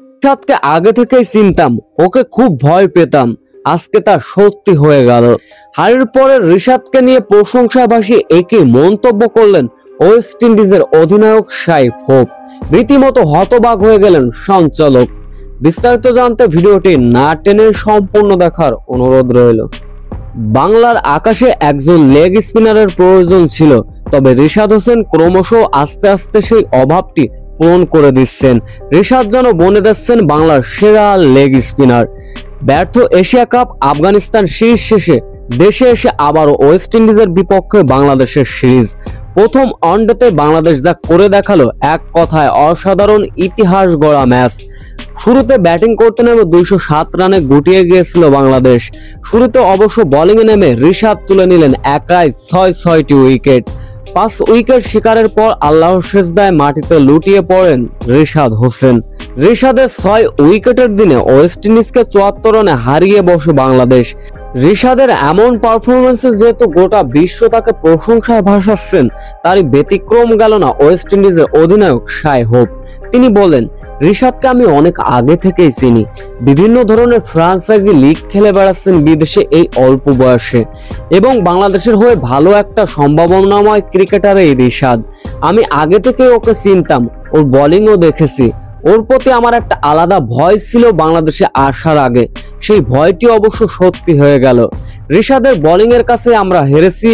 রিশাদকে আগে থেকেই চিনতাম, ওকে খুব ভয় পেতাম, আজকে তা সত্যি হয়ে গেল। হারের পরে রিশাদকে নিয়ে প্রশংসা ভাসিয়ে একই মন্তব্য করলেন ওয়েস্ট ইন্ডিজের অধিনায়ক শাইখ হোপ। রীতিমতো হতবাক হয়ে গেলেন সঞ্চালক। বিস্তারিত জানতে ভিডিওটি না টেনে সম্পূর্ণ দেখার অনুরোধ রইল। বাংলার আকাশে একজন লেগ স্পিনারের প্রয়োজন ছিল, তবে রিশাদ হোসেন ক্রমশ আস্তে আস্তে সেই অভাবটি পূরণ করে দিচ্ছেন। রিশাদ যেন বনে যাচ্ছেন বাংলার সেরা লেগ স্পিনার। ব্যর্থ এশিয়া কাপ, আফগানিস্তান সিরিজ শেষে দেশে এসে আবারও ওয়েস্ট ইন্ডিজের বিপক্ষে বাংলাদেশের সিরিজ। প্রথম ওয়ানডেতে বাংলাদেশ যা করে দেখালো, এক কথায় অসাধারণ ইতিহাস গড়া ম্যাচ। শুরুতে ব্যাটিং করতে নেমে 207 রানে গুটিয়ে গিয়েছিল বাংলাদেশ। শুরুতে অবশ্য বোলিংয়ে নেমে রিশাদ তুলে নিলেন একাই 6টি উইকেট। 5 উইকেট শিকারের পর আল্লাহর সেজদায় মাটিতে লুটিয়ে পড়েন রিশাদ হোসেন। রিশাদের 6 উইকেটের দিনে ওয়েস্ট ইন্ডিজকে 74 রানে হারিয়ে বসে বাংলাদেশ। রিশাদের এমন পারফরমেন্সে যেহেতু গোটা বিশ্ব তাকে প্রশংসায় ভাসাচ্ছেন, তারই ব্যতিক্রম গেল না ওয়েস্ট ইন্ডিজের অধিনায়ক শাইখ হোপ। তিনি বলেন, রিশাদকে আমি অনেক আগে থেকেই চিনি। বিভিন্ন ধরনের ফ্রাঞ্চাইজি লিগ খেলে বেড়াচ্ছেন বিদেশে এই অল্প বয়সে, এবং বাংলাদেশের হয়ে ভালো একটা সম্ভাবনাময় ক্রিকেটার এই রিশাদ। আমি আগে থেকে ওকে চিনতাম, ওর বোলিংও দেখেছি। ওর প্রতি আমার একটা আলাদা ভয় ছিল বাংলাদেশে আসার আগে, সেই ভয়টি অবশ্য সত্যি হয়ে গেল। রিশাদের বোলিং এর কাছে আমরা হেরেছি,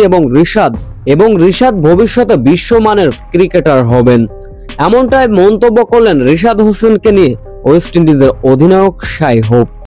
এবং রিশাদ ভবিষ্যতে বিশ্বমানের ক্রিকেটার হবেন, এমনটাই মন্তব্য করলেন রিশাদ হোসেনকে নিয়ে ওয়েস্ট ইন্ডিজের অধিনায়ক শাইখ হোপ।